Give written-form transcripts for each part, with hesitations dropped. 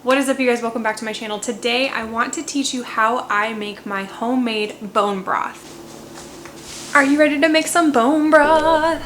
What is up, you guys? Welcome back to my channel. Today I want to teach you how I make my homemade bone broth. Are you ready to make some bone broth?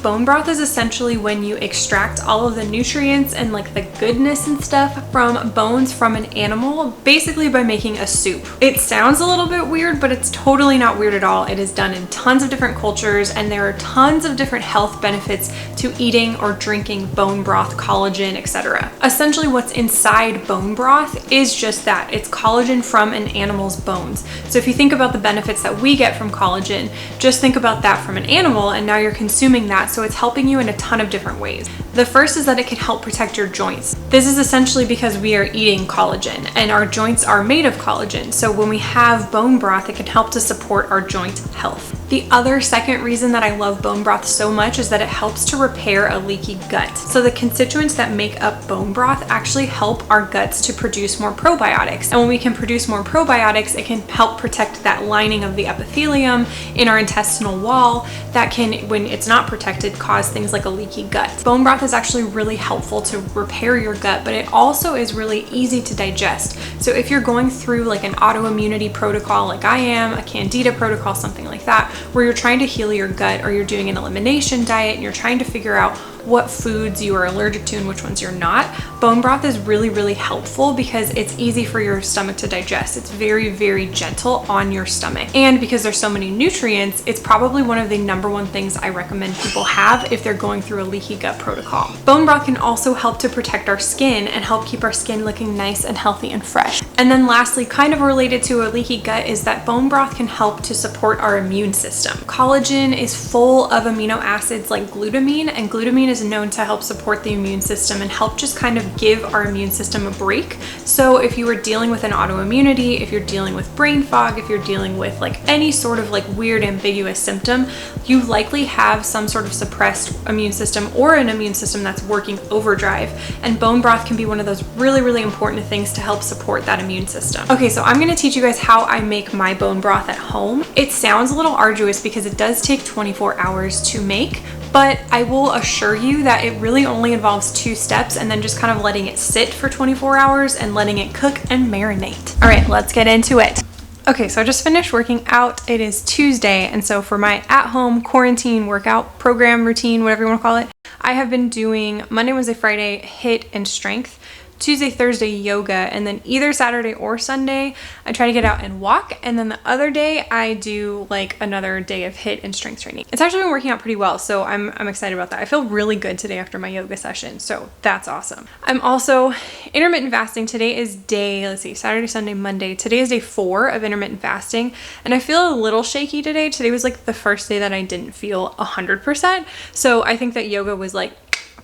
Bone broth is essentially when you extract all of the nutrients and like the goodness and stuff from bones from an animal, basically by making a soup. It sounds a little bit weird, but it's totally not weird at all. It is done in tons of different cultures, and there are tons of different health benefits to eating or drinking bone broth, collagen, etc. Essentially what's inside bone broth is just that. It's collagen from an animal's bones. So if you think about the benefits that we get from collagen, just think about that from an animal, and now you're consuming that. So it's helping you in a ton of different ways. The first is that it can help protect your joints. This is essentially because we are eating collagen and our joints are made of collagen. So when we have bone broth, it can help to support our joint health. The other second reason that I love bone broth so much is that it helps to repair a leaky gut. So the constituents that make up bone broth actually help our guts to produce more probiotics. And when we can produce more probiotics, it can help protect that lining of the epithelium in our intestinal wall that can, when it's not protected, cause things like a leaky gut. Bone broth is actually really helpful to repair your gut, but it also is really easy to digest. So if you're going through like an autoimmunity protocol like I am, a candida protocol, something like that, where you're trying to heal your gut, or you're doing an elimination diet and you're trying to figure out what foods you are allergic to and which ones you're not, bone broth is really, really helpful because it's easy for your stomach to digest. It's very, very gentle on your stomach. And because there's so many nutrients, it's probably one of the #1 things I recommend people have if they're going through a leaky gut protocol. Bone broth can also help to protect our skin and help keep our skin looking nice and healthy and fresh. And then lastly, kind of related to a leaky gut, is that bone broth can help to support our immune system. Collagen is full of amino acids like glutamine, and glutamine is known to help support the immune system and help just kind of give our immune system a break. So if you are dealing with an autoimmunity, if you're dealing with brain fog, if you're dealing with like any sort of like weird ambiguous symptom, you likely have some sort of suppressed immune system or an immune system that's working overdrive. And bone broth can be one of those really, really important things to help support that immune system. Okay, so I'm gonna teach you guys how I make my bone broth at home. It sounds a little arduous because it does take 24 hours to make, but I will assure you that it really only involves 2 steps, and then just kind of letting it sit for 24 hours and letting it cook and marinate. All right, let's get into it. Okay, so I just finished working out. It is Tuesday, and so for my at-home quarantine workout program, routine, whatever you want to call it, I have been doing Monday, Wednesday, Friday HIIT and strength, Tuesday, Thursday yoga, and then either Saturday or Sunday I try to get out and walk, and then the other day I do like another day of HIIT and strength training. It's actually been working out pretty well, so I'm excited about that. I feel really good today after my yoga session, so that's awesome. I'm also intermittent fasting. Today is day, let's see, Saturday, Sunday, Monday. Today is day 4 of intermittent fasting, and I feel a little shaky today. Today was like the first day that I didn't feel 100%, so I think that yoga was like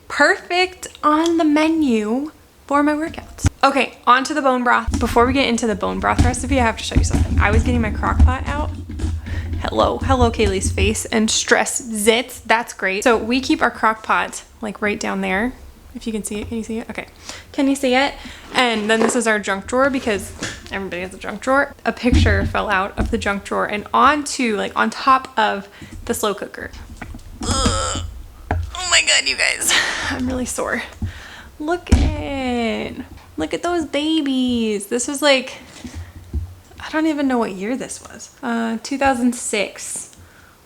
perfect on the menu for my workouts. Okay, on to the bone broth. Before we get into the bone broth recipe, I have to show you something. I was getting my crock pot out. Hello Kaylee's face and stress zits. That's great. So we keep our crock pot like right down there. If you can see it, can you see it? Okay, can you see it? And then this is our junk drawer, because everybody has a junk drawer. A picture fell out of the junk drawer and onto, like on top of the slow cooker. Ugh. Oh my God, you guys, I'm really sore. Look at those babies. This was like, I don't even know what year this was. 2006.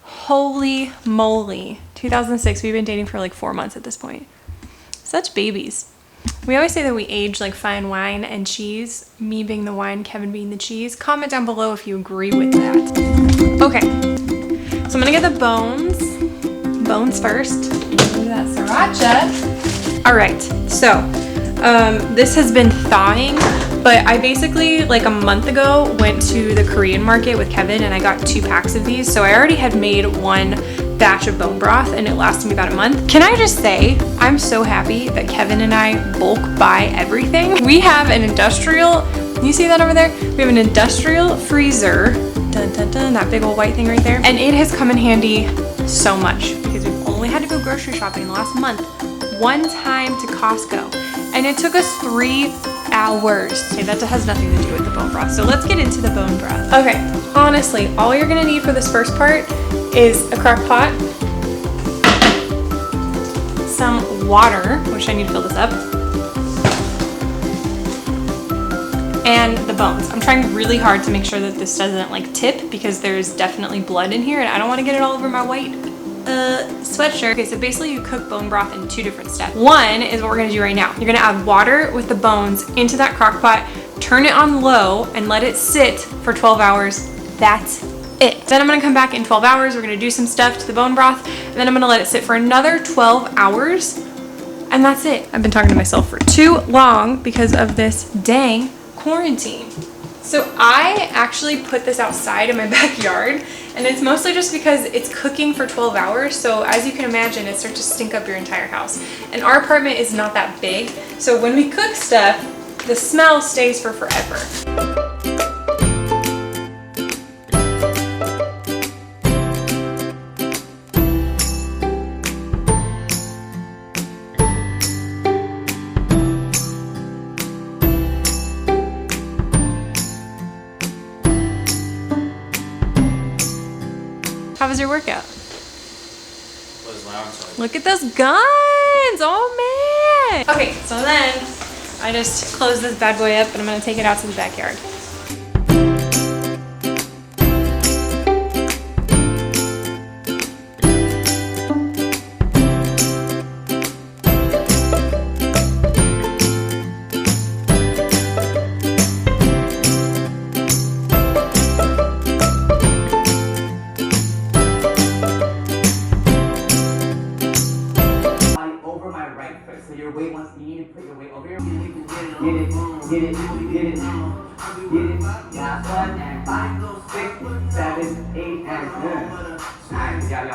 Holy moly. 2006. We've been dating for like 4 months at this point. Such babies. We always say that we age like fine wine and cheese. Me being the wine, Kevin being the cheese. Comment down below if you agree with that. Okay. So I'm gonna get the bones. Bones first. Look at that sriracha. All right, so this has been thawing, but I basically like a month ago went to the Korean market with Kevin and I got 2 packs of these. So I already had made 1 batch of bone broth and it lasted me about a month. Can I just say, I'm so happy that Kevin and I bulk buy everything. We have an industrial, you see that over there? We have an industrial freezer, dun, dun, dun, that big old white thing right there. And it has come in handy so much because we've only had to go grocery shopping in the last month. 1 time to Costco, and it took us 3 hours. Okay, that has nothing to do with the bone broth. So let's get into the bone broth. Okay, honestly, all you're gonna need for this first part is a crock pot, some water, which I need to fill this up, and the bones. I'm trying really hard to make sure that this doesn't like tip because there's definitely blood in here and I don't want to get it all over my white sweatshirt. Okay, so basically you cook bone broth in 2 different steps. One is what we're gonna do right now. You're gonna add water with the bones into that crock pot, turn it on low and let it sit for 12 hours. That's it. Then I'm gonna come back in 12 hours. We're gonna do some stuff to the bone broth and then I'm gonna let it sit for another 12 hours and that's it. I've been talking to myself for too long because of this dang quarantine. So I actually put this outside in my backyard and it's mostly just because it's cooking for 12 hours. So as you can imagine, it starts to stink up your entire house. And our apartment is not that big. So when we cook stuff, the smell stays for forever. How was your workout? Look at those guns! Oh man! Okay, so then I just close this bad boy up and I'm gonna take it out to the backyard. Get it, last one, and 5, 6, 7, 8, and 9. Nice, y'all.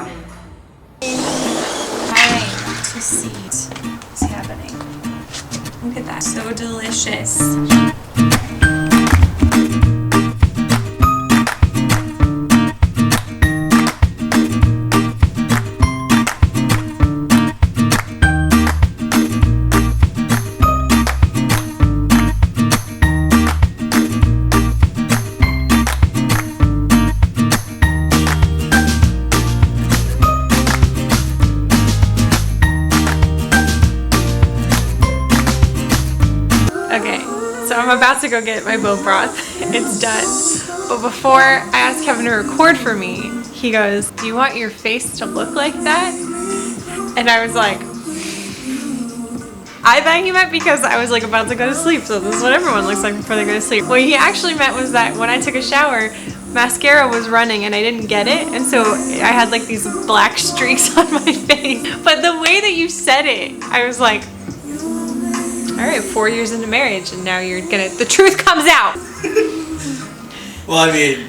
Time to see what's happening. Look at that, so delicious. So I'm about to go get my bone broth. It's done. But before I asked Kevin to record for me, he goes, "Do you want your face to look like that?" And I was like, I thought he meant because I was like about to go to sleep. So this is what everyone looks like before they go to sleep. What he actually meant was that when I took a shower, mascara was running and I didn't get it. And so I had like these black streaks on my face. But the way that you said it, I was like, all right, 4 years into marriage and now the truth comes out. Well, I mean,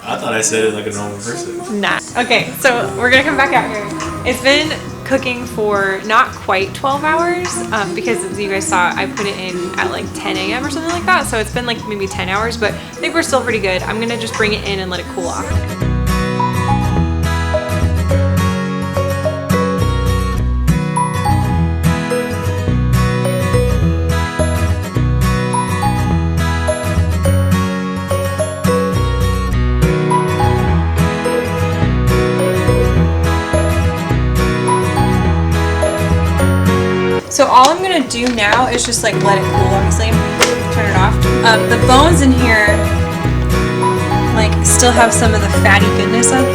I thought I said it like a normal person. Nah. Okay, so we're gonna come back out here. It's been cooking for not quite 12 hours because as you guys saw, I put it in at like 10 a.m. or something like that. So it's been like maybe 10 hours, but I think we're still pretty good. I'm gonna just bring it in and let it cool off. So all I'm gonna do now is just like let it cool, obviously, turn it off. The bones in here like still have some of the fatty goodness on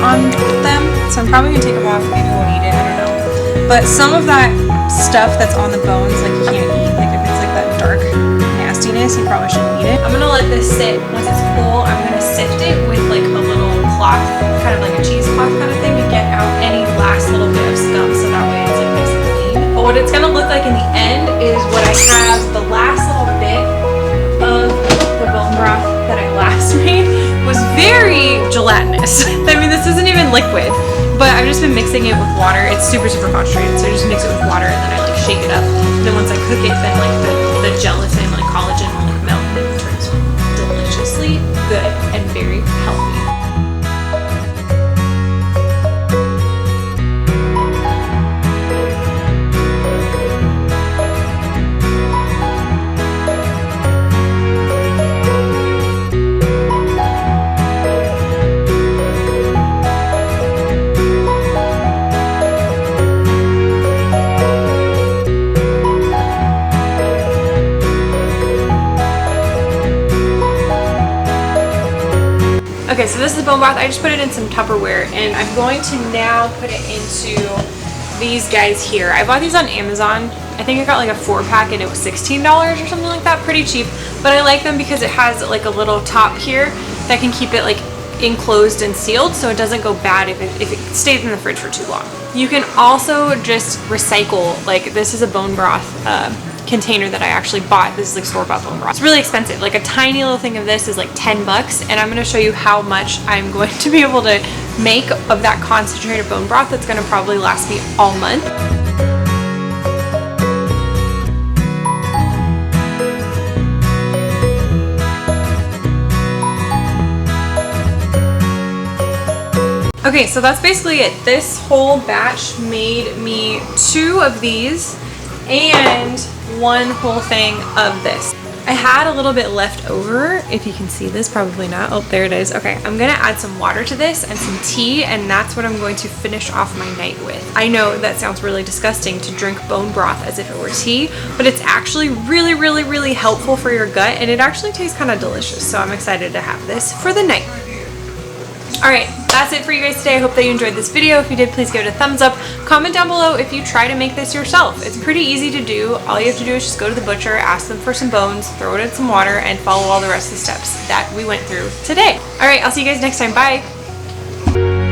them, so I'm probably gonna take them off, maybe we'll eat it, I don't know. But some of that stuff that's on the bones, like you can't eat, like if it's like that dark nastiness, you probably shouldn't eat it. I'm gonna let this sit. Once it's cool, I'm gonna sift it with like a little cloth, kind of like a cheesecloth kind of thing to get out any last little bit of scum, so that way it's like nice and clean. But what it's gonna look like in the end is what I have, the last little bit of the bone broth that I last made was very gelatinous. I mean, this isn't even liquid, but I've just been mixing it with water. It's super, super concentrated, so I just mix it with water and then I like shake it up. And then once I cook it, then like the gelatin, like collagen will like melt and it turns deliciously good and very healthy. this is bone broth. I just put it in some Tupperware, and I'm going to now put it into these guys here. I bought these on Amazon. I think I got like a 4-pack and it was $16 or something like that. Pretty cheap, but I like them because it has like a little top here that can keep it like enclosed and sealed so it doesn't go bad if it stays in the fridge for too long. You can also just recycle, like this is a bone broth container that I actually bought. This is like store-bought bone broth. It's really expensive. Like a tiny little thing of this is like 10 bucks, and I'm going to show you how much I'm going to be able to make of that concentrated bone broth that's going to probably last me all month. Okay, so that's basically it. This whole batch made me 2 of these and 1 whole thing of this. I had a little bit left over, if you can see this, probably not. Oh, there it is. Okay, I'm gonna add some water to this and some tea, and that's what I'm going to finish off my night with. I know that sounds really disgusting to drink bone broth as if it were tea, but it's actually really, really, really helpful for your gut, and it actually tastes kind of delicious. So I'm excited to have this for the night. All right, that's it for you guys today. I hope that you enjoyed this video. If you did, please give it a thumbs up. Comment down below if you try to make this yourself. It's pretty easy to do. All you have to do is just go to the butcher, ask them for some bones, throw it in some water, and follow all the rest of the steps that we went through today. All right, I'll see you guys next time. Bye.